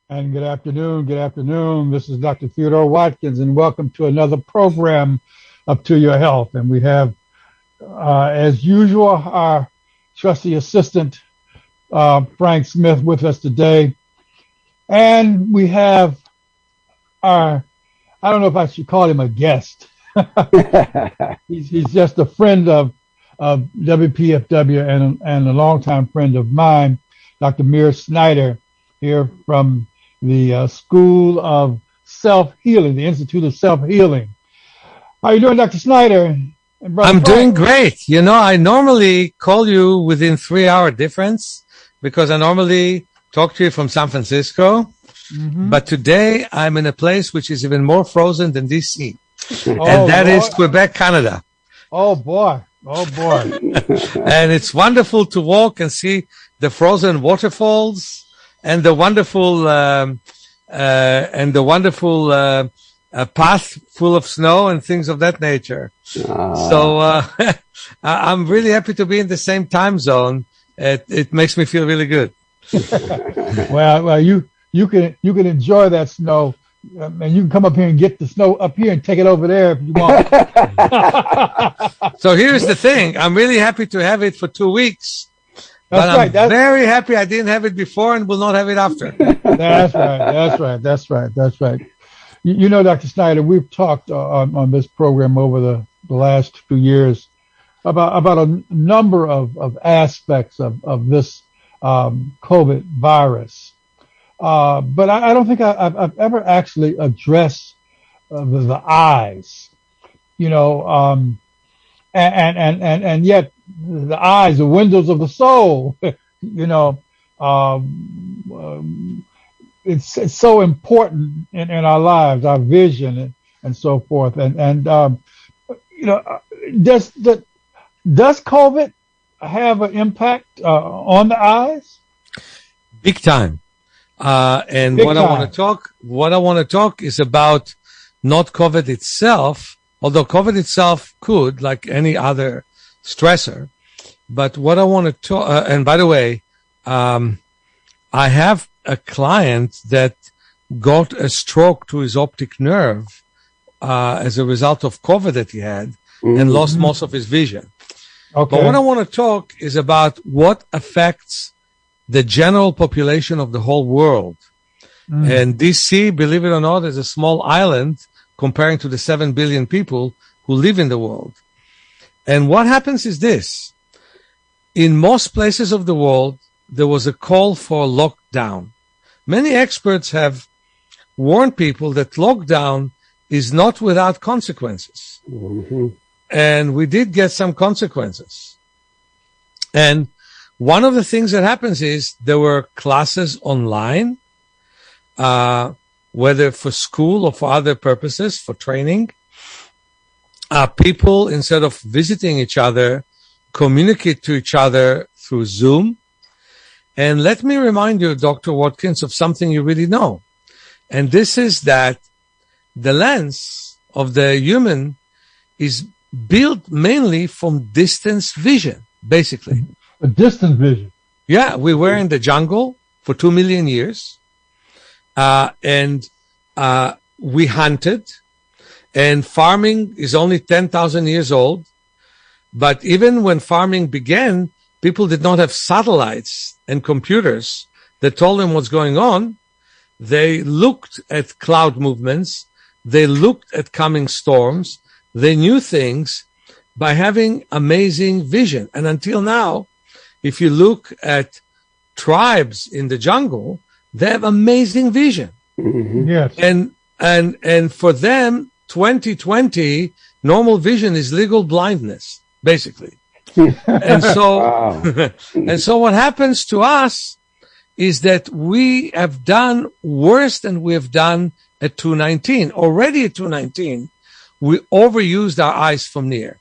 And good afternoon. Good afternoon. This is Dr. Theodore Watkins, and welcome to another program of To Your Health. And we have, as usual, our trusty assistant, Frank Smith, with us today. And we have I don't know if I should call him a guest. He's just a friend of WPFW and a longtime friend of mine, Dr. Meir Schneider, here from the School of Self-Healing, the Institute of Self-Healing. How are you doing, Dr. Schneider? I'm doing great. You know, I normally call you within 3-hour difference because I normally talk to you from San Francisco. Mm-hmm. But today I'm in a place which is even more frozen than DC. And that is Quebec, Canada. Oh, boy. Oh, boy. And it's wonderful to walk and see the frozen waterfalls and the wonderful path full of snow and things of that nature. So I'm really happy to be in the same time zone. It makes me feel really good. Well, you can enjoy that snow, and you can come up here and get the snow up here and take it over there if you want. So here's the thing: I'm really happy to have it for 2 weeks. That's but right. I'm very happy I didn't have it before and will not have it after. That's right. You know, Dr. Schneider, we've talked on this program over the last few years about a number of aspects of this COVID virus. But I don't think I've ever actually addressed the eyes, you know, and yet the eyes, the windows of the soul, you know, it's so important in our lives, our vision and so forth. And you know, does COVID have an impact on the eyes? Big time. And what I want to talk is about not COVID itself, although COVID itself could, like any other stressor. But what I want to talk, and by the way, I have a client that got a stroke to his optic nerve as a result of COVID that he had and lost most of his vision. Okay. But what I want to talk is about what affects the general population of the whole world. And DC, believe it or not, is a small island comparing to the 7 billion people who live in the world. And what happens is this. In most places of the world, there was a call for lockdown. Many experts have warned people that lockdown is not without consequences. Mm-hmm. And we did get some consequences. And one of the things that happens is there were classes online, whether for school or for other purposes, for training. People, instead of visiting each other, communicate to each other through Zoom. And let me remind you, Dr. Watkins, of something you really know. And this is that the lens of the human is built mainly from distance vision, basically. A distance vision. Yeah, we were in the jungle for 2 million years. And we hunted. And farming is only 10,000 years old. But even when farming began, people did not have satellites and computers that told them what's going on. They looked at cloud movements. They looked at coming storms. They knew things by having amazing vision. And until now, if you look at tribes in the jungle, they have amazing vision. Mm-hmm. Yes. And for them, 2020, normal vision is legal blindness, basically. And so, and so what happens to us is that we have done worse than we have done at 219. Already at 219, we overused our eyes from near.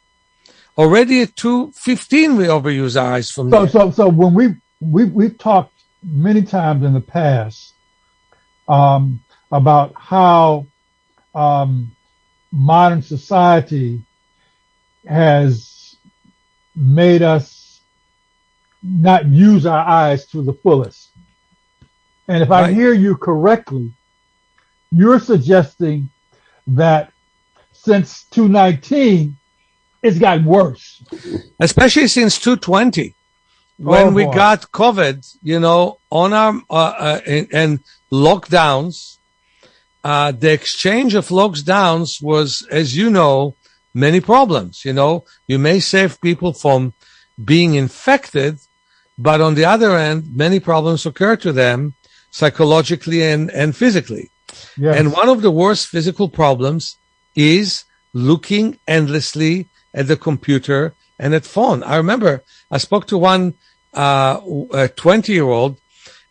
Already at 215, we overuse our eyes from near. So when we've talked many times in the past about how modern society has made us not use our eyes to the fullest. And if I hear you correctly, you're suggesting that since 2019, it's gotten worse. Especially since 2020, when we got COVID, on our and lockdowns. The exchange of lockdowns was, as you know, many problems. You may save people from being infected, but on the other end, many problems occur to them psychologically and physically. Yes. And one of the worst physical problems is looking endlessly at the computer and at phone. I remember I spoke to one 20-year-old,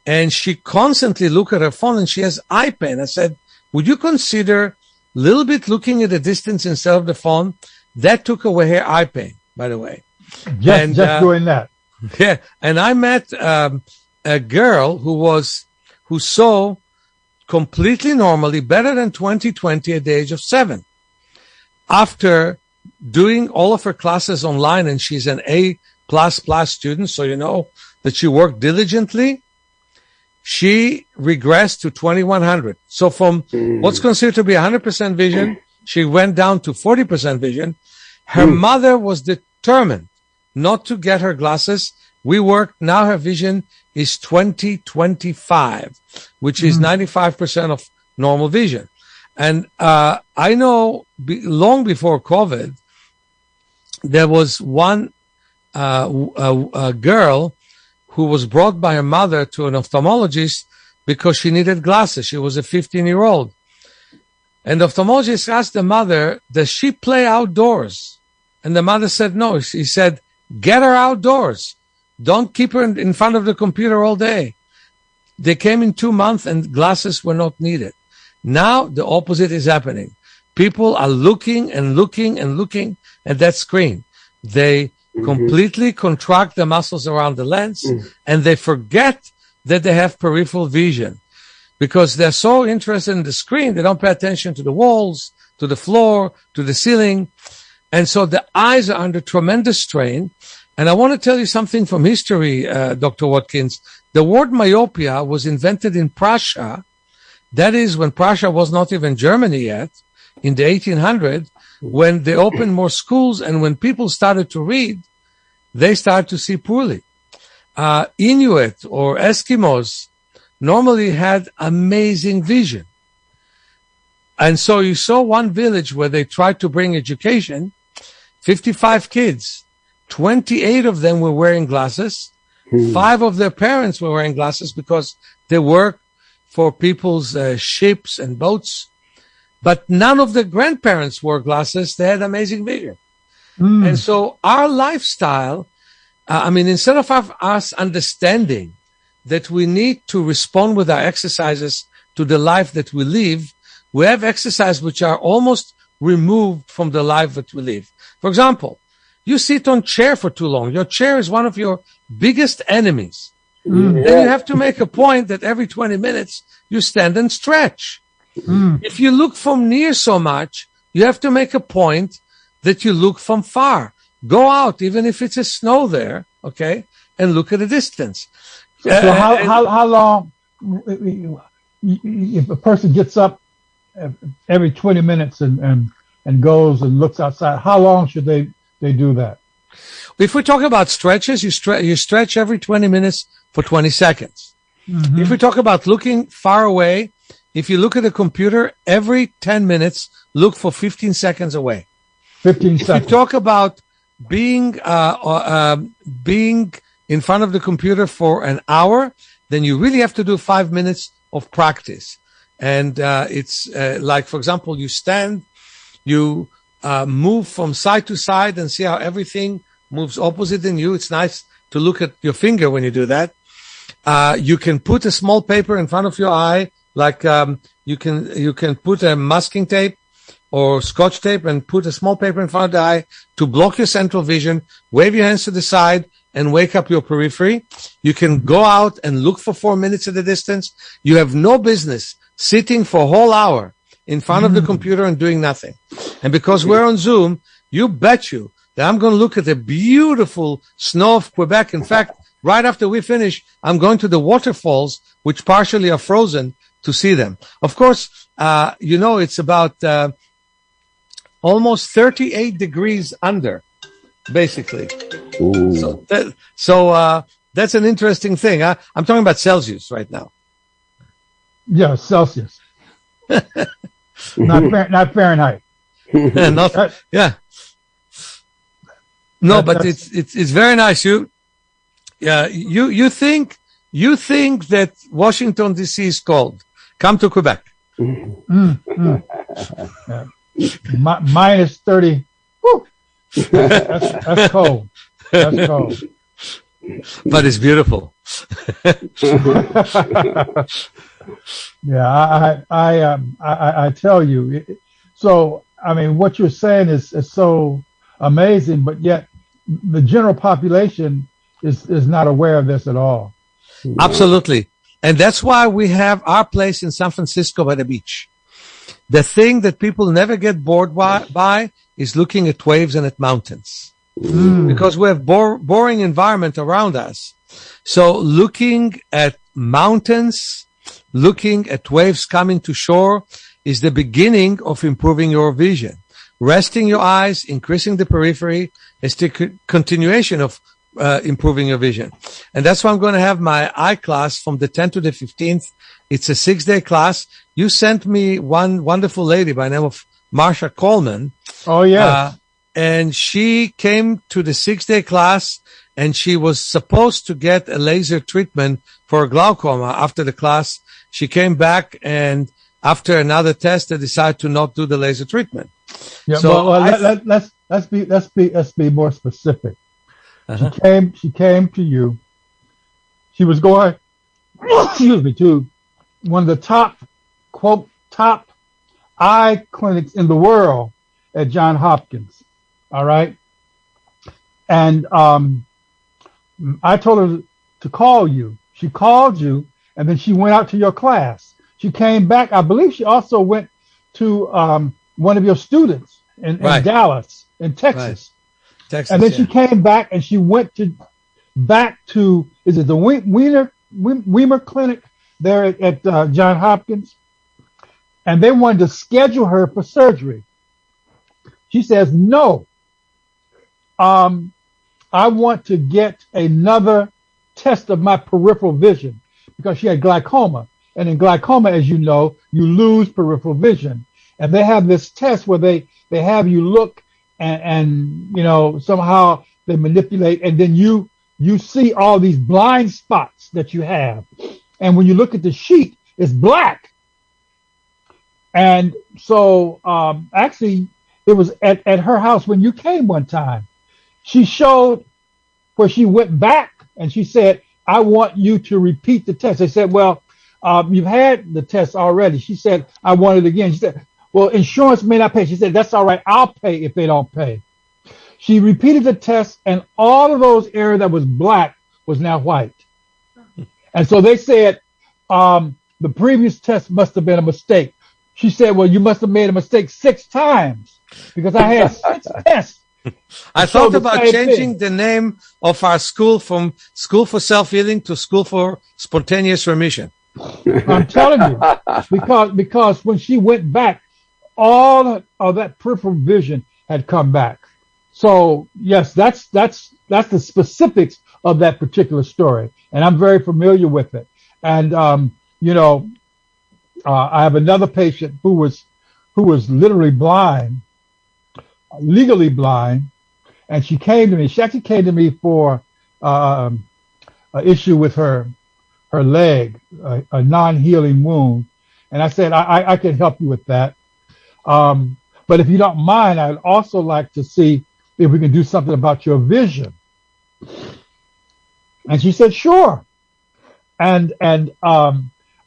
and she constantly looked at her phone, and she has eye pain. I said, would you consider a little bit looking at the distance instead of the phone? That took away her eye pain, by the way. Just doing that. Yeah. And I met a girl who saw completely normally, better than 20/20 at the age of 7. After doing all of her classes online, and she's an A++ student, so you know that she worked diligently, she regressed to 2100. So from what's considered to be 100% vision, she went down to 40% vision. Her mother was determined not to get her glasses. We worked. Now her vision is 20/25, which is 95% of normal vision. And I know long before COVID, there was one a girl who was brought by her mother to an ophthalmologist because she needed glasses. She was a 15-year-old. And the ophthalmologist asked the mother, does she play outdoors? And the mother said no. He said, get her outdoors. Don't keep her in front of the computer all day. They came in 2 months and glasses were not needed. Now the opposite is happening. People are looking and looking and looking at that screen. They completely contract the muscles around the lens, and they forget that they have peripheral vision because they're so interested in the screen. They don't pay attention to the walls, to the floor, to the ceiling. And so the eyes are under tremendous strain. And I want to tell you something from history, Dr. Watkins. The word myopia was invented in Prussia. That is when Prussia was not even Germany yet, in the 1800s, when they opened more schools and when people started to read, they started to see poorly. Inuit or Eskimos normally had amazing vision. And so you saw one village where they tried to bring education, 55 kids, 28 of them were wearing glasses. 5 of their parents were wearing glasses because they worked for people's ships and boats. But none of the grandparents wore glasses. They had amazing vision. And so our lifestyle, instead of us understanding that we need to respond with our exercises to the life that we live, we have exercises which are almost removed from the life that we live. For example, you sit on chair for too long. Your chair is one of your biggest enemies. Then you have to make a point that every 20 minutes you stand and stretch. If you look from near so much, you have to make a point that you look from far. Go out, even if it's a snow there, okay, and look at a distance. So how long, if a person gets up every 20 minutes and goes and looks outside, how long should they do that? If we talk about stretches, you stretch every 20 minutes for 20 seconds. If we talk about looking far away, if you look at a computer, every 10 minutes, look for 15 seconds away. 15 seconds. If you talk about being in front of the computer for an hour, then you really have to do 5 minutes of practice. And it's like, for example, you stand, you move from side to side and see how everything moves opposite in you. It's nice to look at your finger when you do that. You can put a small paper in front of your eye, like you can put a masking tape or scotch tape and put a small paper in front of the eye to block your central vision, wave your hands to the side and wake up your periphery. You can go out and look for 4 minutes at a distance. You have no business sitting for a whole hour in front of the computer and doing nothing. And because we're on Zoom, you bet you that I'm going to look at the beautiful snow of Quebec. In fact, right after we finish, I'm going to the waterfalls, which partially are frozen, to see them. Of course, it's about almost 38 degrees under, basically. Ooh. So that's an interesting thing. I'm talking about Celsius right now. Yeah, Celsius. Not Fahrenheit. Yeah. No, but it's very nice. You think that Washington D.C. is cold? Come to Quebec. Yeah. Minus 30. Woo. That's cold. That's cold. But it's beautiful. Yeah, I tell you. So, I mean, what you're saying is so amazing, but yet the general population is not aware of this at all. Absolutely. And that's why we have our place in San Francisco by the beach. The thing that people never get bored by is looking at waves and at mountains. Because we have boring environment around us. So looking at mountains, looking at waves coming to shore is the beginning of improving your vision. Resting your eyes, increasing the periphery is the continuation of improving your vision. And that's why I'm going to have my eye class from the 10th to the 15th. It's a 6-day class. You sent me one wonderful lady by the name of Marsha Coleman. Oh, yes. And she came to the 6-day class, and she was supposed to get a laser treatment for glaucoma. After the class, she came back, and after another test, they decided to not do the laser treatment. Yeah, so let's be more specific. Uh-huh. She came to you. She was going, to one of the top eye clinics in the world at Johns Hopkins. All right. And I told her to call you. She called you, and then she went out to your class. She came back. I believe she also went to one of your students in Dallas, in Texas. Right. Texas, and then she came back, and she went back to is it the Weimer Clinic there at Johns Hopkins? And they wanted to schedule her for surgery. She says, no, I want to get another test of my peripheral vision because she had glaucoma. And in glaucoma, as you know, you lose peripheral vision. And they have this test where they have you look and somehow they manipulate, and then you see all these blind spots that you have. And when you look at the sheet, it's black. And so actually, it was at her house when you came one time. She showed where she went back, and she said, I want you to repeat the test. They said, well, you've had the test already. She said, I want it again. She said, well, insurance may not pay. She said, that's all right. I'll pay if they don't pay. She repeated the test, and all of those areas that was black was now white. And so they said, the previous test must have been a mistake. She said, well, you must have made a mistake 6 times because I had 6 tests. I thought about changing the name of our school from School for Self-Healing to School for Spontaneous Remission. I'm telling you, because when she went back, all of that peripheral vision had come back. So yes, that's the specifics of that particular story, and I'm very familiar with it. And I have another patient who was literally blind, legally blind, and she came to me. She actually came to me for an issue with her leg, a non-healing wound, and I said I can help you with that. But if you don't mind, I'd also like to see if we can do something about your vision. And she said, sure. And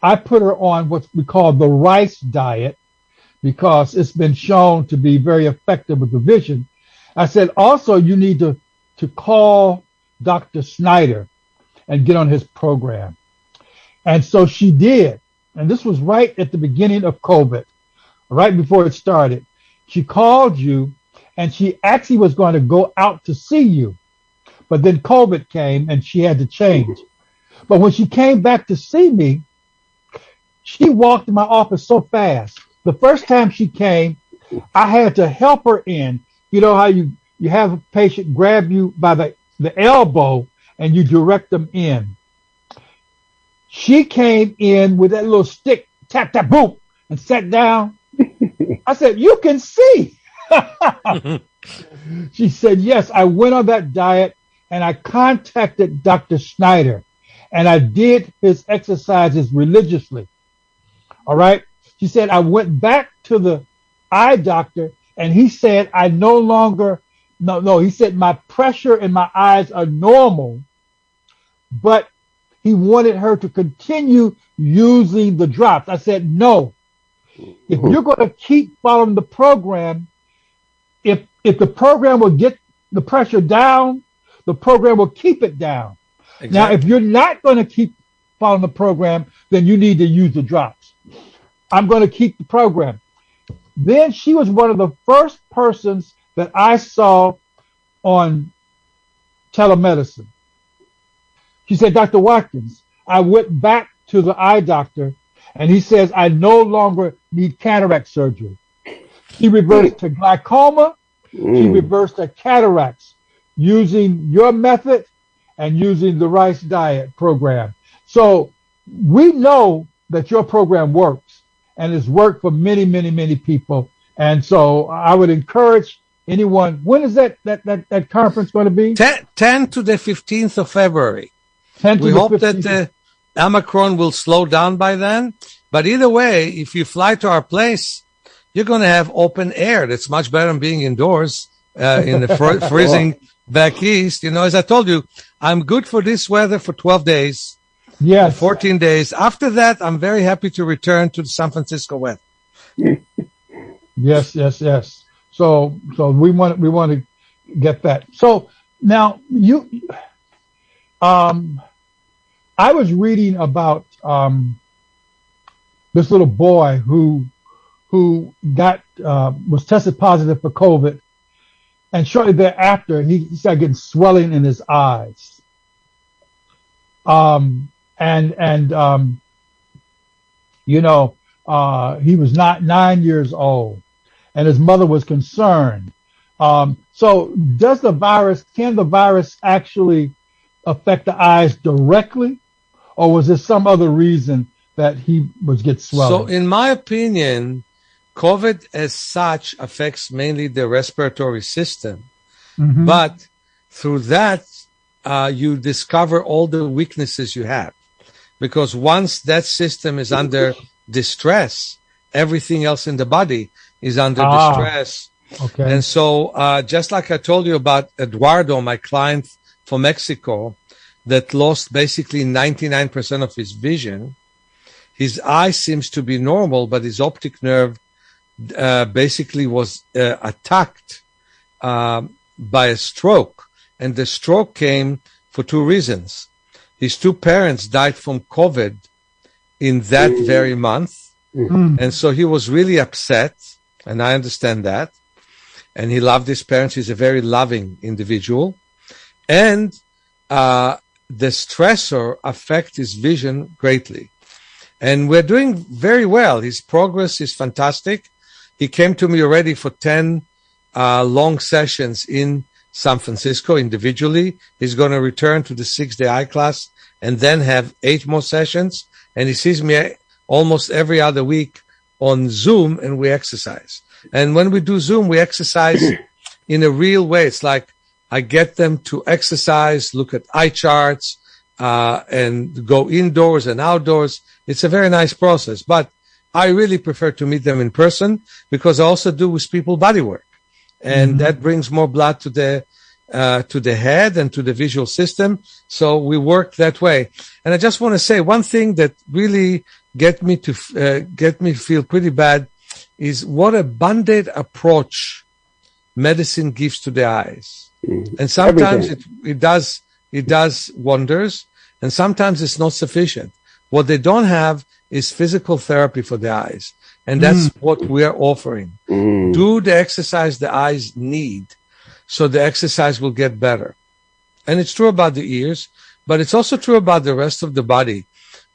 I put her on what we call the rice diet because it's been shown to be very effective with the vision. I said, also, you need to call Dr. Schneider and get on his program. And so she did. And this was right at the beginning of COVID, right before it started. She called you, and she actually was going to go out to see you. But then COVID came and she had to change. But when she came back to see me, she walked in my office so fast. The first time she came, I had to help her in. You know how you have a patient grab you by the elbow and you direct them in. She came in with that little stick, tap, tap, boom, and sat down. I said, you can see. She said, yes, I went on that diet and I contacted Dr. Schneider and I did his exercises religiously. All right. She said, I went back to the eye doctor and he said, I no longer, he said, my pressure in my eyes are normal, but he wanted her to continue using the drops. I said, no, if you're going to keep following the program, if the program will get the pressure down, the program will keep it down. Exactly. Now, if you're not going to keep following the program, then you need to use the drops. I'm going to keep the program. Then she was one of the first persons that I saw on telemedicine. She said, Dr. Watkins, I went back to the eye doctor and he says, I no longer need cataract surgery. She reversed to glaucoma. She reversed to cataracts using your method and using the rice diet program. So we know that your program works and it's worked for many, many, many people. And so I would encourage anyone. When is that conference going to be? 10 to the 15th of February. We hope that the Omicron will slow down by then. But either way, if you fly to our place, you're going to have open air. That's much better than being indoors in the freezing back east. You know, as I told you, I'm good for this weather for 12 days. Yes. 14 days. After that, I'm very happy to return to the San Francisco weather. Yes. So we want to get that. So now I was reading about this little boy who was tested positive for COVID, and shortly thereafter he started getting swelling in his eyes. He was not 9 years old, and his mother was concerned. So can the virus actually affect the eyes directly, or was there some other reason that he was get swelling? So in my opinion, COVID as such affects mainly the respiratory system, but through that, you discover all the weaknesses you have, because once that system is under distress, everything else in the body is under distress. Okay. And so, just like I told you about Eduardo, my client from Mexico, that lost basically 99% of his vision, his eye seems to be normal, but his optic nerve basically was attacked by a stroke. And the stroke came for two reasons. His two parents died from COVID in that very month. And so he was really upset, and I understand that. And he loved his parents. He's a very loving individual. And the stressor affected his vision greatly. And we're doing very well. His progress is fantastic. He came to me already for 10 long sessions in San Francisco individually. He's going to return to the 6-day eye class and then have 8 more sessions. And he sees me almost every other week on Zoom, and we exercise. And when we do Zoom, we exercise in a real way. It's like I get them to exercise, look at eye charts, and go indoors and outdoors. It's a very nice process, but I really prefer to meet them in person because I also do with people body work, and that brings more blood to the head and to the visual system. So we work that way. And I just want to say one thing that really get me feel pretty bad is what a band-aid approach medicine gives to the eyes. And sometimes it does wonders, and sometimes it's not sufficient. What they don't have is physical therapy for the eyes. And that's what we're offering. Do the exercise the eyes need, so the exercise will get better. And it's true about the ears, but it's also true about the rest of the body.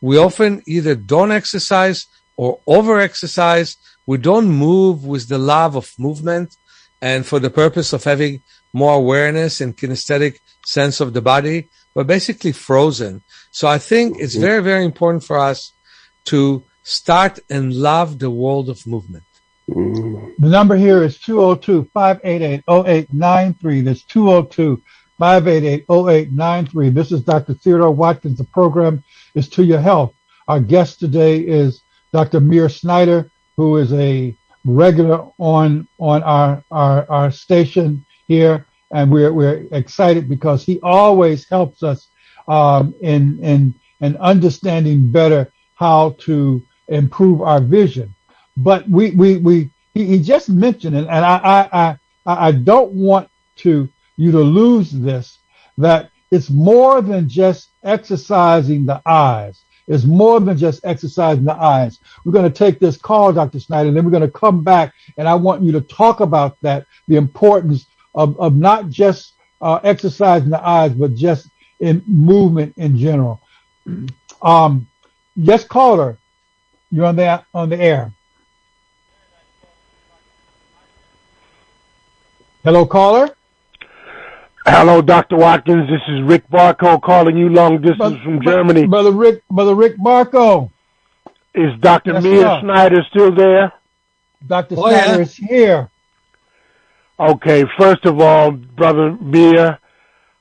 We often either don't exercise or over-exercise. We don't move with the love of movement and for the purpose of having more awareness and kinesthetic sense of the body. We're basically frozen. So I think it's very, very important for us to start and love the world of movement. The number here is 202-588-0893. That's 202-588-0893. This is Dr. Theodore Watkins. The program is To Your Health. Our guest today is Dr. Meir Schneider, who is a regular on our station here, and we're excited because he always helps us in understanding better how to improve our vision. But he just mentioned it, and I don't want you to lose this, that it's more than just exercising the eyes. It's more than just exercising the eyes. We're going to take this call, Dr. Schneider, and then we're going to come back, and I want you to talk about that, the importance of not just exercising the eyes, but just in movement in general. Yes, caller, you're on the air. Hello, caller. Hello, Dr. Watkins. This is Rick Barco calling you long distance from Germany. Brother Rick Barco. Is Dr. Meir Schneider still there? Dr. Schneider is here. Okay, first of all, Brother Meir,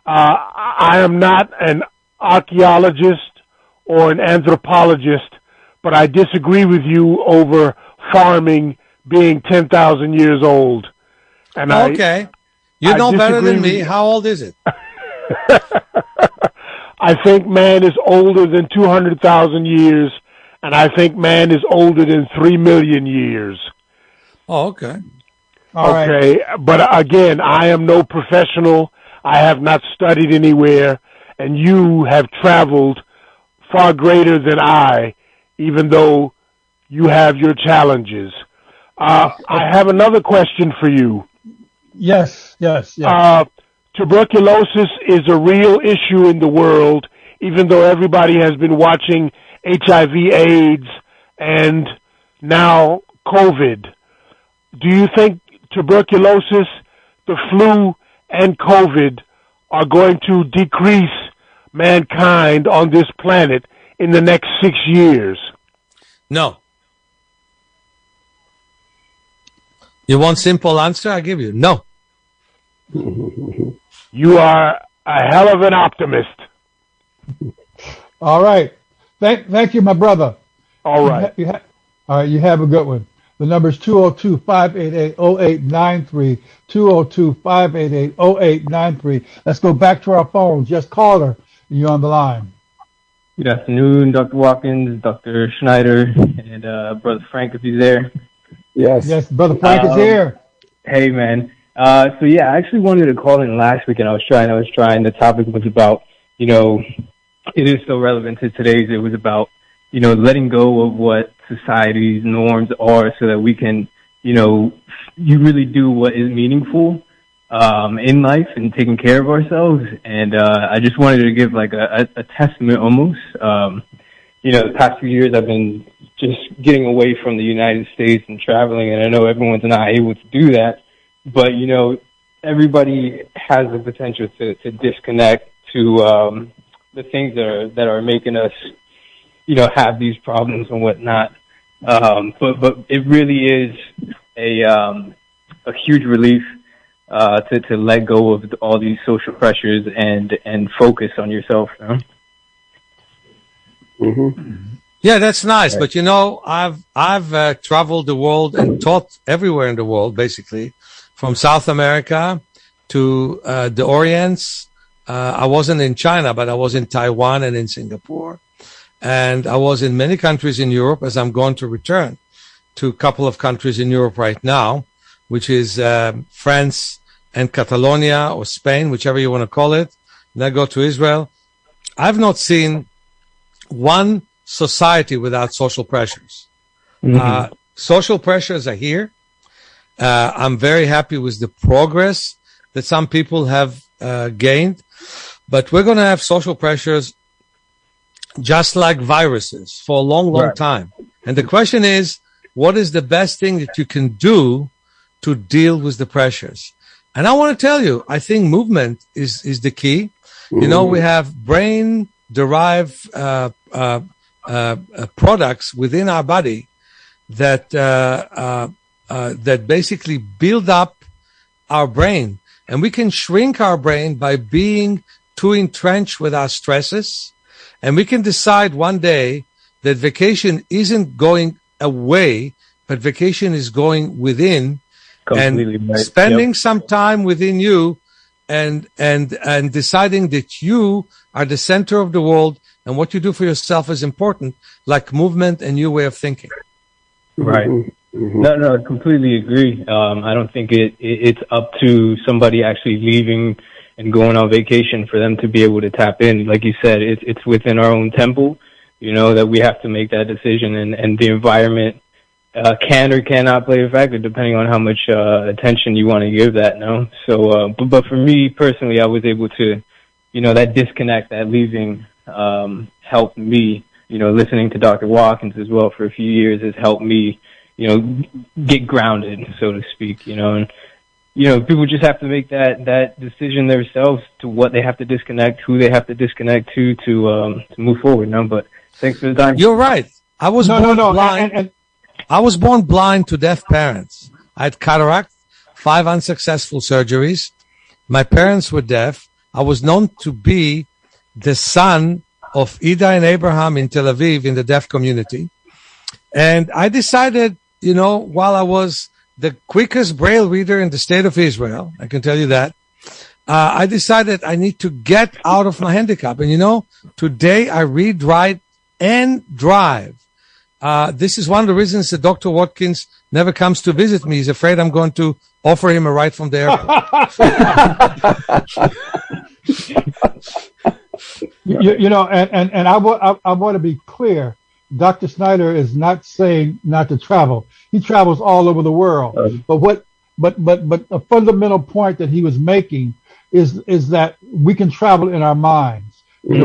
I am not an archaeologist or an anthropologist, but I disagree with you over farming being 10,000 years old. And okay. You know better than me. How old is it? I think man is older than 200,000 years, and I think man is older than 3 million years. Oh, okay. All okay, right. But again, I am no professional. I have not studied anywhere, and you have traveled far greater than I, even though you have your challenges. I have another question for you. Yes. Tuberculosis is a real issue in the world, even though everybody has been watching HIV/AIDS and now COVID. Do you think tuberculosis, the flu, and COVID are going to decrease mankind on this planet in the next 6 years? No. You want simple answer? I give you no. You are a hell of an optimist. All right. Thank you, my brother. All right. All right, you have a good one. The number is 202-588-0893, 202-588-0893. Let's go back to our phones. Just call her. You're on the line. Good afternoon, Dr. Watkins, Dr. Schneider, and Brother Frank, if he's there. Yes, Brother Frank is here. Hey, man. So yeah, I actually wanted to call in last week, and I was trying. The topic was about, it is so relevant to today's. It was about, letting go of what society's norms are, so that we can, you really do what is meaningful in life and taking care of ourselves. And I just wanted to give like a testament almost. The past few years I've been just getting away from the United States and traveling, and I know everyone's not able to do that, but, everybody has the potential to disconnect to the things that are making us, have these problems and whatnot. But it really is a huge relief to let go of all these social pressures and focus on yourself. Yeah, that's nice. But I've traveled the world and taught everywhere in the world, basically, from South America to the Orients. I wasn't in China, but I was in Taiwan and in Singapore. And I was in many countries in Europe, as I'm going to return to a couple of countries in Europe right now, which is France and Catalonia or Spain, whichever you want to call it. And I go to Israel. I've not seen one society without social pressures. social pressures are here. I'm very happy with the progress that some people have gained, but we're going to have social pressures just like viruses for a long, long time. And the question is, what is the best thing that you can do to deal with the pressures? And I want to tell you, I think movement is the key. You know, we have brain-derived products within our body that that basically build up our brain, and we can shrink our brain by being too entrenched with our stresses. And we can decide one day that vacation isn't going away, but vacation is going within. Completely and right. Spending some time within you and deciding that you are the center of the world and what you do for yourself is important, like movement and new way of thinking. Right. Mm-hmm. No, I completely agree. I don't think it's up to somebody actually leaving and going on vacation for them to be able to tap in. Like you said, it's within our own temple, you know, that we have to make that decision, and the environment can or cannot play a factor depending on how much attention you want to give that, no? So, but for me personally, I was able to, you know, that disconnect, that leaving, helped me, you know, listening to Dr. Watkins as well for a few years has helped me, you know, get grounded, so to speak, you know, and, you know, people just have to make that decision themselves to what they have to disconnect, who they have to disconnect to move forward, no? But thanks for the time. You're right. I was born blind. I was born blind to deaf parents. I had cataract, 5 unsuccessful surgeries. My parents were deaf. I was known to be the son of Ida and Abraham in Tel Aviv in the deaf community. And I decided, you know, while I was the quickest Braille reader in the state of Israel, I can tell you that, I decided I need to get out of my handicap. And, you know, today I read, write, and drive. This is one of the reasons that Dr. Watkins never comes to visit me. He's afraid I'm going to offer him a ride from the airport. you know, and I want to be clear. Dr. Schneider is not saying not to travel. He travels all over the world. But a fundamental point that he was making is that we can travel in our minds. You know,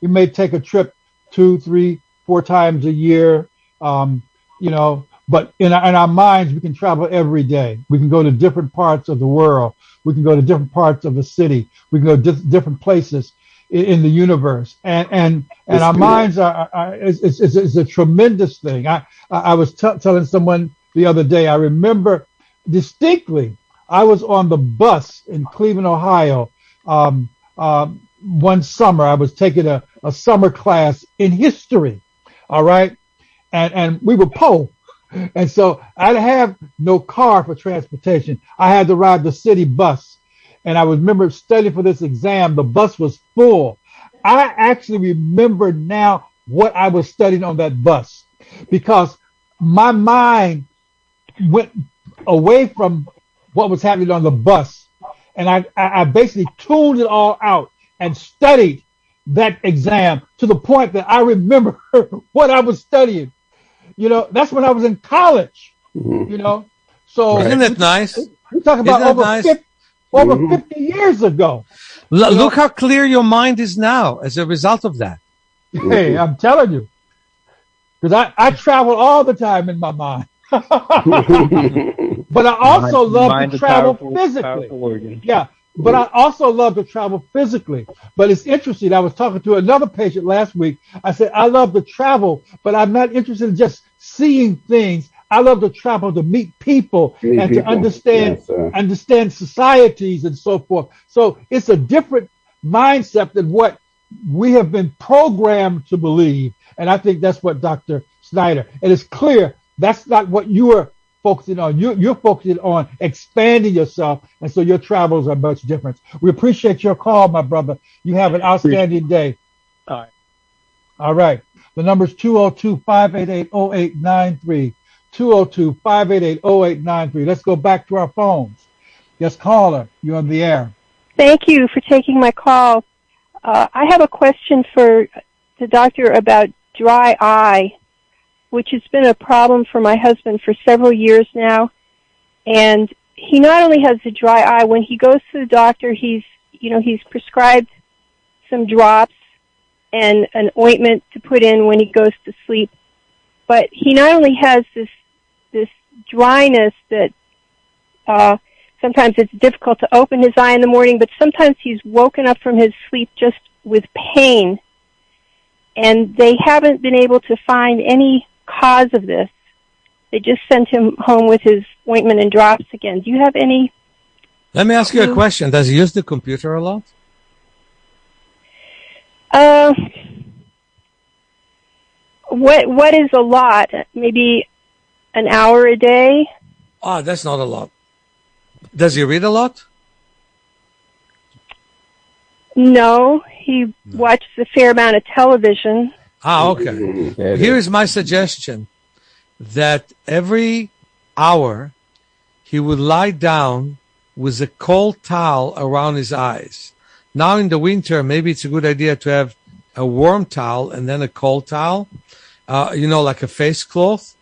we may take a trip 2, 3, 4 times a year, you know, but in our minds, we can travel every day. We can go to different parts of the world. We can go to different parts of the city. We can go to different places in the universe. And our minds is a tremendous thing. I was telling someone the other day, I remember distinctly, I was on the bus in Cleveland, Ohio, one summer. I was taking a summer class in history. All right. And we were poor. And so I have no car for transportation. I had to ride the city bus. And I remember studying for this exam. The bus was full. I actually remember now what I was studying on that bus because my mind went away from what was happening on the bus. And I basically tuned it all out and studied that exam to the point that I remember what I was studying. You know, that's when I was in college, you know. So isn't that nice? We're talking about over 50 years ago. Look how clear your mind is now as a result of that. Hey, I'm telling you. Because I travel all the time in my mind. But I also love to travel physically. Yeah. But I also love to travel physically. But it's interesting. I was talking to another patient last week. I said, I love to travel, but I'm not interested in just seeing things. I love to travel to meet people to understand societies and so forth. So it's a different mindset than what we have been programmed to believe. And I think that's what Dr. Schneider, and it's clear that's not what you are focusing on. You're focusing on expanding yourself, and so your travels are much different. We appreciate your call, my brother. You have an outstanding day. All right. The number is 202-588-0893. 202-588-0893. Let's go back to our phones. Yes, caller, you're on the air. Thank you for taking my call. I have a question for the doctor about dry eye. which has been a problem for my husband for several years now. And he not only has the dry eye, when he goes to the doctor, he's prescribed some drops and an ointment to put in when he goes to sleep. But he not only has this dryness that sometimes it's difficult to open his eye in the morning, but sometimes he's woken up from his sleep just with pain. And they haven't been able to find any cause of this. They just sent him home with his ointment and drops again. Do you have any? Let me ask you a question. Does he use the computer a lot? What is a lot? Maybe an hour a day? Ah, that's not a lot. Does he read a lot? No, he watches a fair amount of television. Ah, okay. Here is my suggestion, that every hour he would lie down with a cold towel around his eyes. Now in the winter, maybe it's a good idea to have a warm towel and then a cold towel, like a face cloth.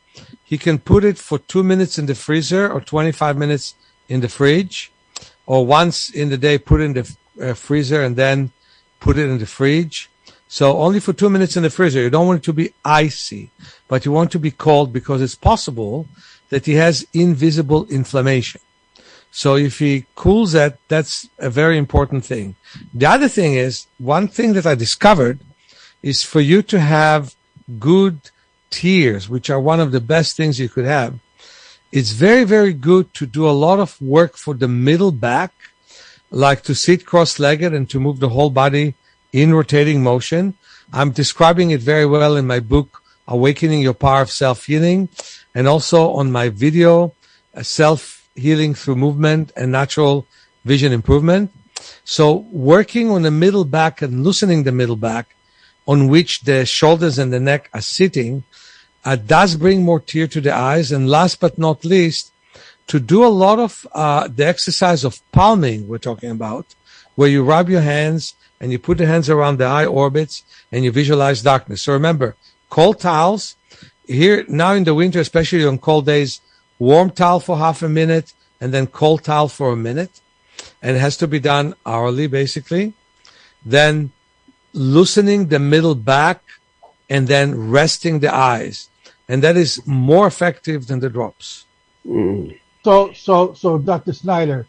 He can put it for 2 minutes in the freezer or 25 minutes in the fridge, or once in the day put it in the freezer and then put it in the fridge. So only for 2 minutes in the freezer. You don't want it to be icy, but you want it to be cold, because it's possible that he has invisible inflammation. So if he cools that, that's a very important thing. The other thing is, one thing that I discovered is for you to have good tears, which are one of the best things you could have. It's very, very good to do a lot of work for the middle back, like to sit cross-legged and to move the whole body in rotating motion. I'm describing it very well in my book, Awakening Your Power of Self-Healing, and also on my video, Self-Healing Through Movement and Natural Vision Improvement. So working on the middle back and loosening the middle back, on which the shoulders and the neck are sitting, does bring more tear to the eyes. And last but not least, to do a lot of the exercise of palming we're talking about, where you rub your hands and you put the hands around the eye orbits and you visualize darkness. So remember, cold towels. Here now in the winter, especially on cold days, warm towel for half a minute and then cold towel for a minute. And it has to be done hourly, basically. Then loosening the middle back and then resting the eyes. And that is more effective than the drops. Mm. So Dr. Schneider,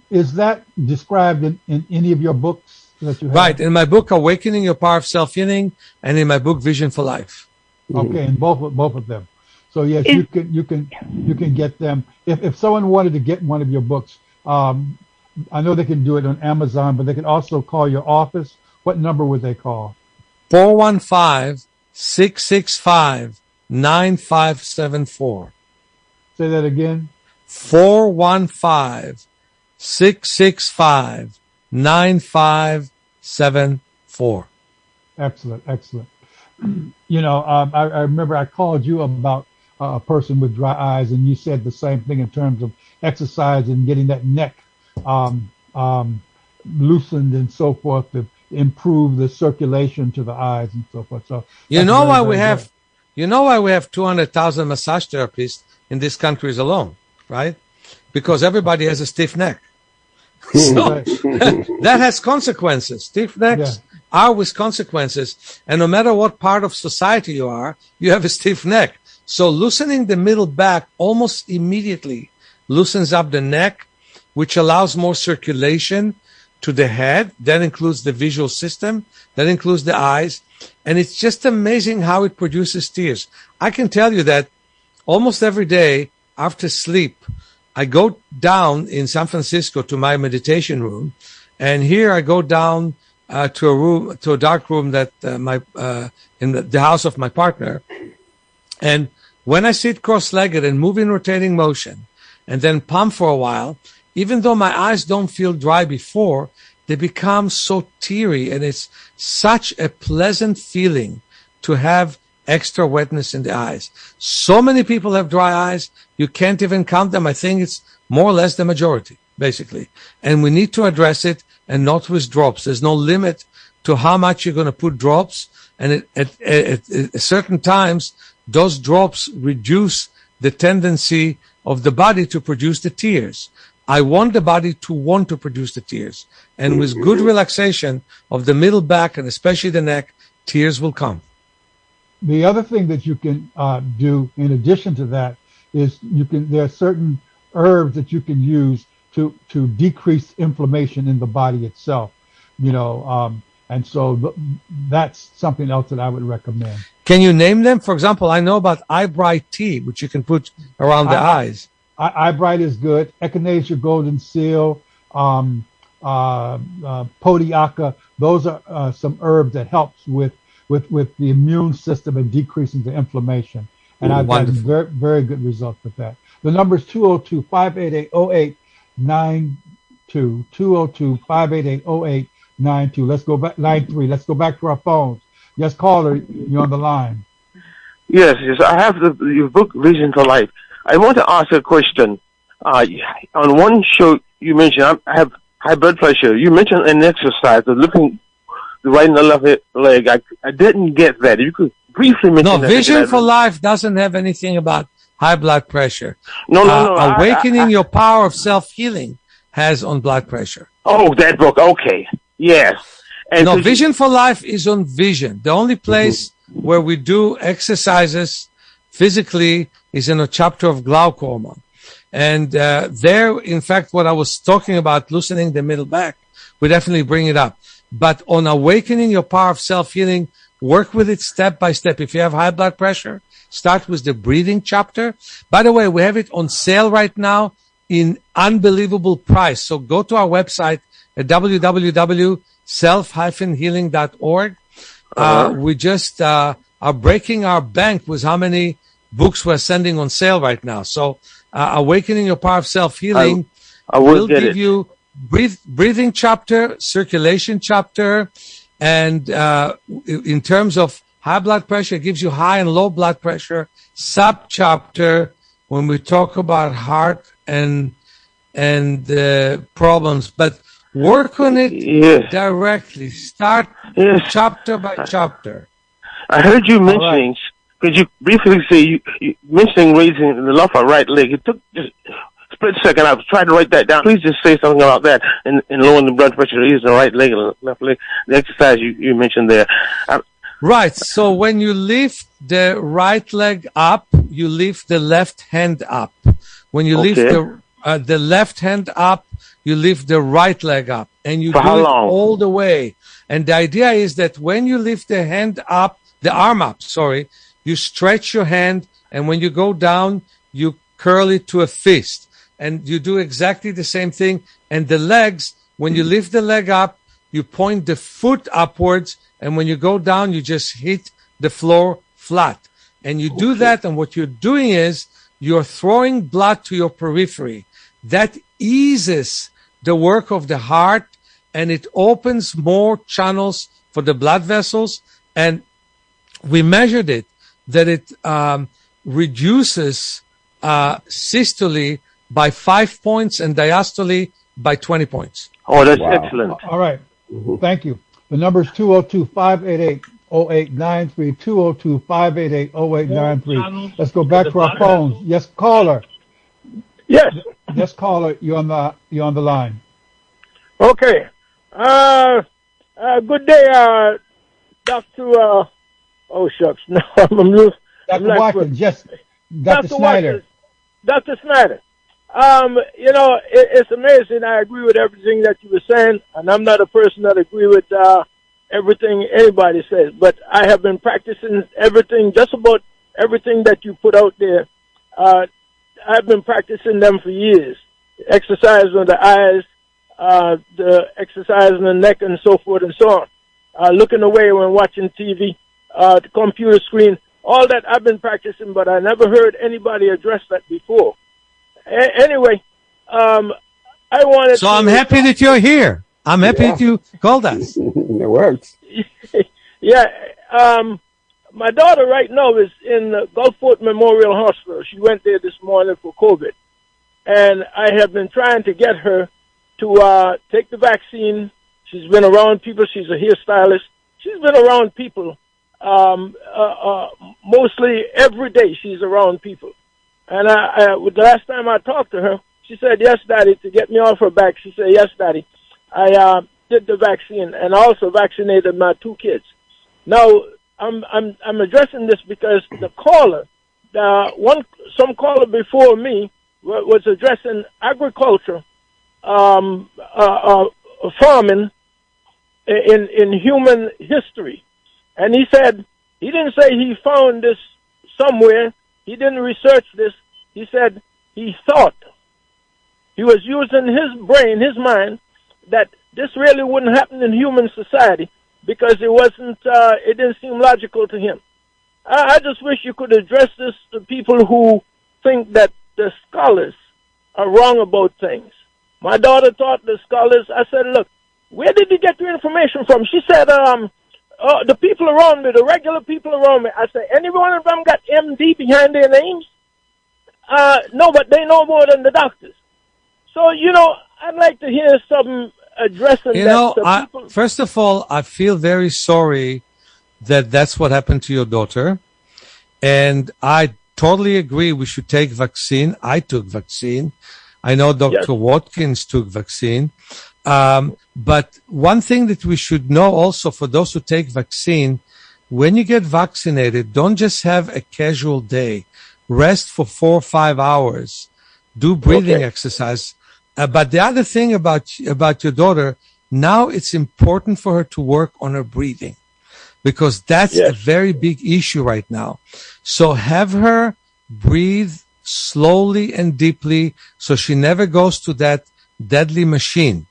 is that described in any of your books that you have? Right. In my book, Awakening Your Power of Self-Healing, and in my book, Vision for Life. Okay, in both of them. So yes, you can get them. If someone wanted to get one of your books, I know they can do it on Amazon, but they can also call your office. What number would they call? 415-665-9574. Say that again. 415-665-9574. Excellent. I remember I called you about a person with dry eyes, and you said the same thing in terms of exercise and getting that neck loosened and so forth to improve the circulation to the eyes and so forth. So you know why we have 200,000 massage therapists in this country alone, right? Because everybody has a stiff neck. So that has consequences. Stiff necks are with consequences. And no matter what part of society you are, you have a stiff neck. So loosening the middle back almost immediately loosens up the neck, which allows more circulation to the head. That includes the visual system. That includes the eyes. And it's just amazing how it produces tears. I can tell you that almost every day after sleep, I go down in San Francisco to my meditation room. And here I go down to a dark room that in the house of my partner. And when I sit cross-legged and move in rotating motion and then pump for a while, even though my eyes don't feel dry before, they become so teary, and it's such a pleasant feeling to have extra wetness in the eyes. So many people have dry eyes, you can't even count them. I think it's more or less the majority, basically. And we need to address it, and not with drops. There's no limit to how much you're going to put drops, and at certain times, those drops reduce the tendency of the body to produce the tears. I want the body to want to produce the tears. And with good relaxation of the middle back and especially the neck, tears will come. The other thing that you can do in addition to that is there are certain herbs that you can use to decrease inflammation in the body itself, and so that's something else that I would recommend. Can you name them? For example, I know about eye bright tea, which you can put around the eyes. Eye bright is good. Echinacea golden seal, podiaca. Those are some herbs that helps with the immune system and decreasing the inflammation. And I've gotten very, very good results with that. The number is 202-588-0892, 202-588-0892. Let's go back, 93. Let's go back to our phones. Yes, caller, you're on the line. Yes. I have your book, Vision for Life. I want to ask a question. On one show, you mentioned I have high blood pressure. You mentioned an exercise of looking the right and the left leg. I didn't get that. If you could briefly mention that. No, Vision for Life doesn't have anything about high blood pressure. No. Awakening Your Power of Self-Healing has on blood pressure. Oh, that book. Okay. Yes. And no, Vision for Life is on Vision. The only place where we do exercises physically is in a chapter of glaucoma. And there, in fact, what I was talking about, loosening the middle back, we definitely bring it up. But on Awakening Your Power of Self-Healing, work with it step by step. If you have high blood pressure, start with the breathing chapter. By the way, we have it on sale right now in unbelievable price. So go to our website at www.self-healing.org. We just are breaking our bank with how many books we're sending on sale right now. So Awakening Your Power of Self-Healing will give you breathing chapter, circulation chapter, and in terms of high blood pressure, it gives you high and low blood pressure sub-chapter when we talk about heart and problems. But work on it directly. Start chapter by chapter. I heard you mentioning, could you briefly say, you mentioning raising the left or right leg. It took just a split second. I was trying to write that down. Please just say something about that and lowering the blood pressure, using the right leg and the left leg, the exercise you mentioned there. Right. So when you lift the right leg up, you lift the left hand up. When you lift the left hand up, you lift the right leg up. And you do it all the way. And the idea is that when you lift the arm up, you stretch your hand, and when you go down, you curl it to a fist. And you do exactly the same thing. And the legs, when you lift the leg up, you point the foot upwards, and when you go down, you just hit the floor flat. And you do that, and what you're doing is you're throwing blood to your periphery. That eases the work of the heart, and it opens more channels for the blood vessels. And we measured it, that it reduces systole by 5 points and diastole by 20 points. Oh, that's excellent. All right. Thank you. The number is 202-588-0893, 202-588-0893. Let's go back to our phones. Yes, caller. Yes. Yes, caller, you're on the line. Okay. Good day, Dr. Oh, shucks. No, Dr. Watkins, yes. Dr. Schneider. Dr. Schneider. It's amazing. I agree with everything that you were saying, and I'm not a person that agree with everything anybody says, but I have been practicing just about everything that you put out there. I've been practicing them for years. Exercise on the eyes, the exercise on the neck, and so forth and so on. Looking away when watching TV, the computer screen, all that I've been practicing, but I never heard anybody address that before. Anyway, I wanted So I'm happy that you're here. I'm happy that you called us. It works. Yeah. My daughter right now is in Gulfport Memorial Hospital. She went there this morning for COVID. And I have been trying to get her to take the vaccine. She's been around people. She's a hairstylist. She's been around people mostly every day she's around people. And the last time I talked to her, she said, "Yes, Daddy," to get me off her back. She said, "Yes, Daddy, I did the vaccine and also vaccinated my 2 kids." Now, I'm addressing this because the caller, some caller before me was addressing agriculture, farming in human history. And he said, he didn't say he found this somewhere. He didn't research this. He said he thought. He was using his brain, his mind, that this really wouldn't happen in human society because it didn't seem logical to him. I just wish you could address this to people who think that the scholars are wrong about things. My daughter taught the scholars. I said, "Look, where did you get your information from?" She said, "The people around me, the regular people around me." I said, "Any one of them got MD behind their names?" No, but they know more than the doctors. So, I'd like to hear something addressing that. First of all, I feel very sorry that that's what happened to your daughter. And I totally agree we should take vaccine. I took vaccine. I know Dr. Watkins took vaccine. But one thing that we should know also for those who take vaccine, when you get vaccinated, don't just have a casual day. Rest for 4 or 5 hours. Do breathing exercise. But the other thing about your daughter, now it's important for her to work on her breathing because that's a very big issue right now. So have her breathe slowly and deeply so she never goes to that deadly machine,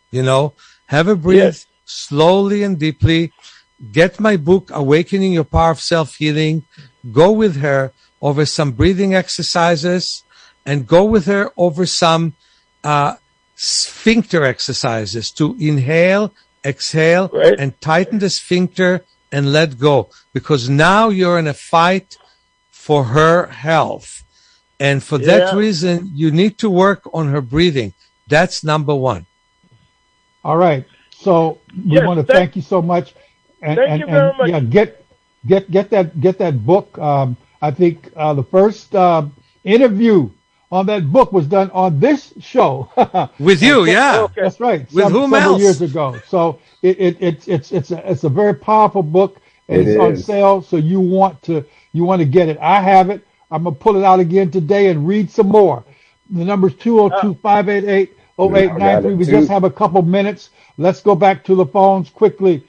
Have her breathe slowly and deeply. Get my book, Awakening Your Power of Self-Healing. Go with her over some breathing exercises and go with her over some sphincter exercises to inhale, exhale, and tighten the sphincter and let go. Because now you're in a fight for her health. And for that reason, you need to work on her breathing. That's number one. All right. So we want to thank you so much. Thank you very much. Yeah, get that book. I think the first interview on that book was done on this show with you. Okay. That's right. With whom several else? Years ago. So it's a very powerful book, and it's on sale. So you want to get it. I have it. I'm gonna pull it out again today and read some more. The number's 202-588-0893. We just have a couple minutes. Let's go back to the phones quickly.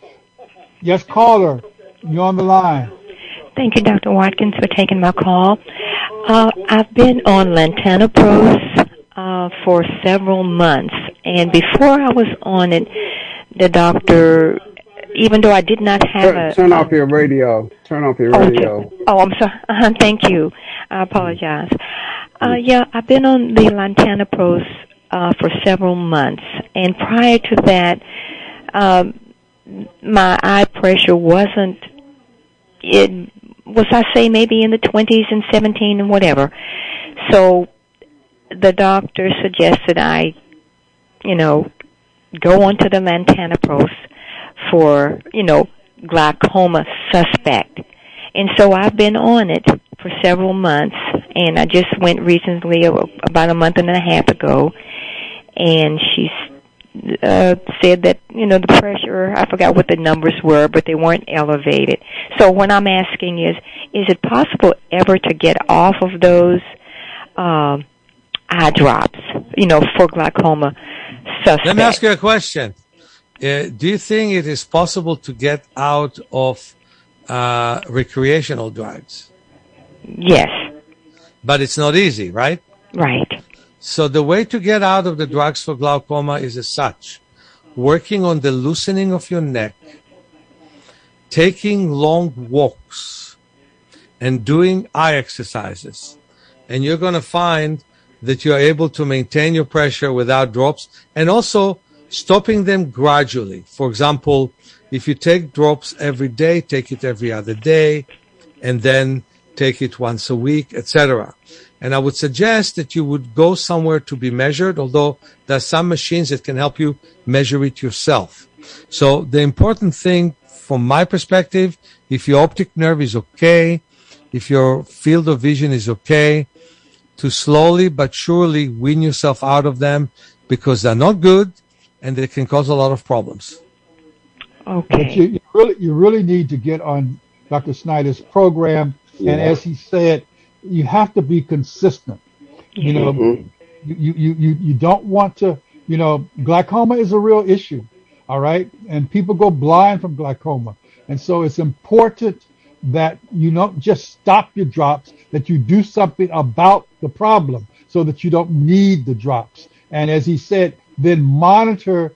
Yes, caller, you're on the line. Thank you, Dr. Watkins, for taking my call. I've been on lantanopros for several months, and before I was on it, the doctor, even though I did not have Turn off your radio. Turn off your radio. Okay. Oh, I'm sorry. Thank you. I apologize. I've been on the lantanopros for several months, and prior to that, my eye pressure wasn't, I say maybe in the 20s and 17 and whatever. So the doctor suggested I, go onto the lantanopros for, glaucoma suspect. And so I've been on it for several months, and I just went recently, about a month and a half ago, and she said that, the pressure, I forgot what the numbers were, but they weren't elevated. So what I'm asking is it possible ever to get off of those eye drops, for glaucoma suspect? Let me ask you a question. Do you think it is possible to get out of recreational drugs? Yes. But it's not easy, right? Right. So the way to get out of the drugs for glaucoma is as such: working on the loosening of your neck, taking long walks, and doing eye exercises. And you're going to find that you're able to maintain your pressure without drops, and also stopping them gradually. For example, if you take drops every day, take it every other day, and then take it once a week, etc. And I would suggest that you would go somewhere to be measured, although there are some machines that can help you measure it yourself. So the important thing from my perspective if your optic nerve is okay, if your field of vision is okay, to slowly but surely wean yourself out of them, because they're not good and they can cause a lot of problems. Okay. But you really need to get on Dr. Schneider's program. Yeah. And as he said, you have to be consistent. You know, you don't want to, you know, glaucoma is a real issue. All right. And people go blind from glaucoma. And so it's important that you don't just stop your drops, that you do something about the problem so that you don't need the drops. And as he said, then monitor,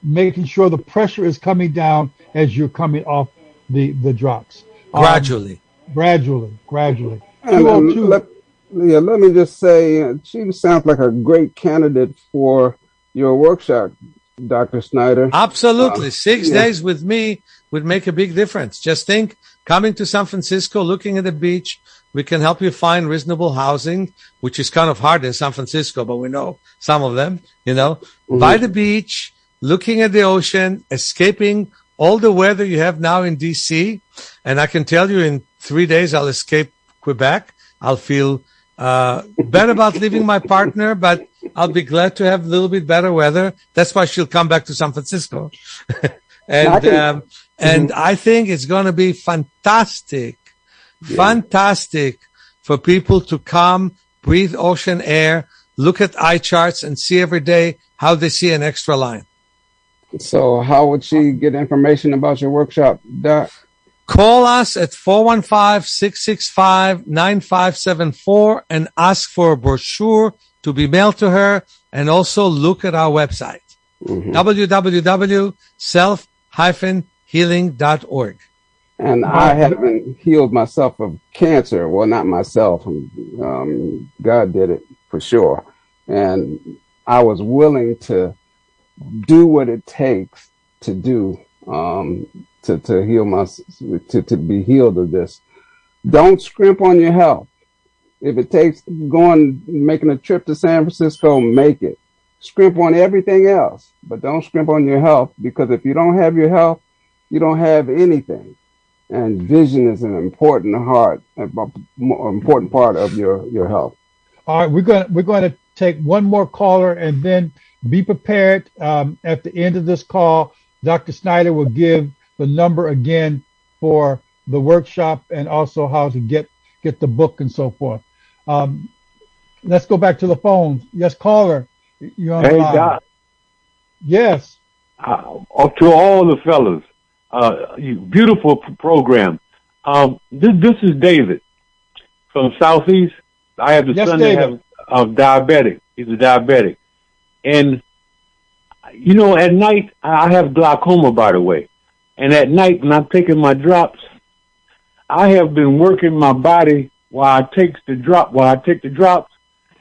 making sure the pressure is coming down as you're coming off the drops. Gradually. Gradually. And, let me just say, she sounds like a great candidate for your workshop, Dr. Schneider. Absolutely. 6 days with me would make a big difference. Just think, coming to San Francisco, looking at the beach, we can help you find reasonable housing, which is kind of hard in San Francisco, but we know some of them, you know, by the beach, looking at the ocean, escaping all the weather you have now in DC. And I can tell you in 3 days, I'll escape Quebec. I'll feel bad about leaving my partner, but I'll be glad to have a little bit better weather. That's why she'll come back to San Francisco. And I think it's going to be fantastic for people to come, breathe ocean air, look at eye charts, and see every day how they see an extra line. So how would she get information about your workshop, Doc? Call us at 415-665-9574 and ask for a brochure to be mailed to her, and also look at our website, www.self-healing.org. And I haven't healed myself of cancer. Well, not myself. God did it for sure. And I was willing to do what it takes to do to heal to be healed of this. Don't scrimp on your health. If it takes making a trip to San Francisco, make it. Scrimp on everything else, but don't scrimp on your health, because if you don't have your health, you don't have anything. And vision is an important part of your health. All right, we're going to take one more caller, and then be prepared. At the end of this call, Dr. Schneider will give the number again for the workshop, and also how to get the book and so forth. Let's go back to the phones. Yes, caller, you're on the line. Doc. Yes. To all the fellas, beautiful program. This is David from Southeast. I have the son that has diabetic. He's a diabetic. And, you know, at night, I have glaucoma, by the way. And at night, when I'm taking my drops, I have been working my body while I take the drops,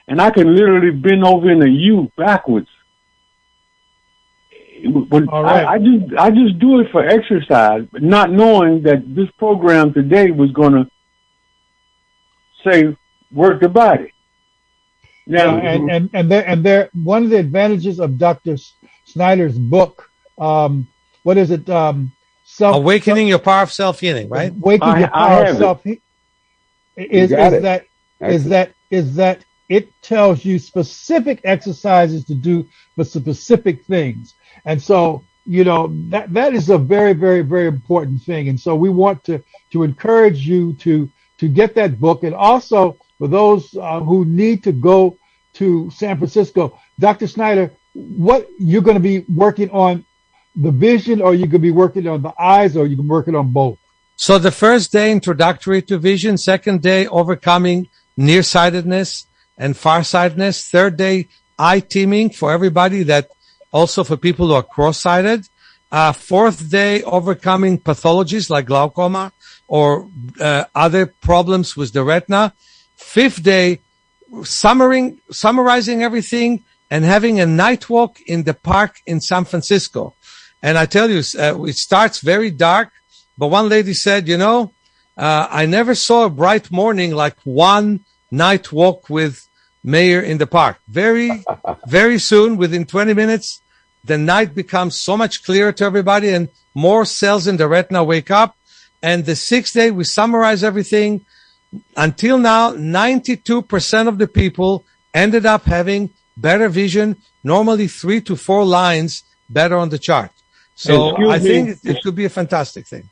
and I can literally bend over in a U backwards. All right. I just do it for exercise, but not knowing that this program today was going to say work the body. Now, and there one of the advantages of Dr. Schneider's book, what is it? Awakening Your Power of Self-Healing, right? Awakening Your Power of Self-Healing is that it tells you specific exercises to do for specific things. And so, you know, that is a very, very, very important thing. And so we want to encourage you to get that book. And also for those who need to go to San Francisco, Dr. Schneider, what you're going to be working on, the vision, or you could be working on the eyes, or you can be working on both? So the first day, introductory to vision. Second day, overcoming nearsightedness and farsightedness. Third day, eye teaming for everybody, that also for people who are cross-sighted. Fourth day, overcoming pathologies like glaucoma or other problems with the retina. Fifth day, summarizing everything and having a night walk in the park in San Francisco. And I tell you, it starts very dark, but one lady said, you know, I never saw a bright morning like one night walk with Meir in the park. Very, very soon, within 20 minutes, the night becomes so much clearer to everybody, and more cells in the retina wake up. And the 6th day, we summarize everything. Until now, 92% of the people ended up having better vision, normally 3 to 4 lines better on the chart. So I think it could be a fantastic thing.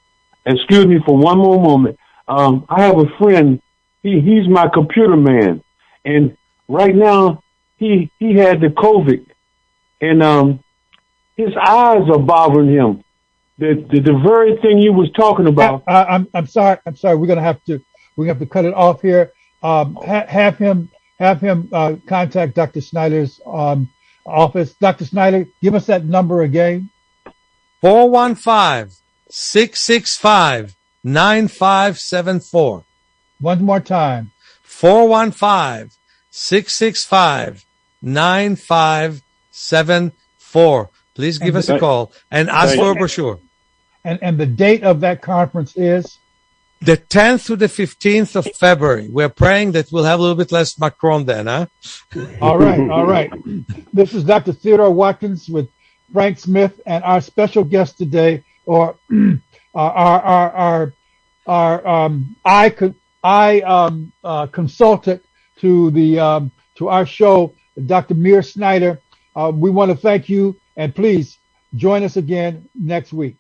Excuse me for one more moment. I have a friend. He's my computer man, and right now he had the COVID, and his eyes are bothering him. The very thing you was talking about. I'm sorry. We're gonna have to cut it off here. Have him contact Dr. Schneider's office. Dr. Schneider, give us that number again. 415-665-9574. One more time. 415-665-9574. Please give us a call and ask for a brochure. And the date of that conference is? The 10th to the 15th of February. We're praying that we'll have a little bit less Macron then, huh? All right. This is Dr. Theodore Watkins with Frank Smith, and our special guest today, or our consultant to our show, Dr. Meir Schneider. We want to thank you, and please join us again next week.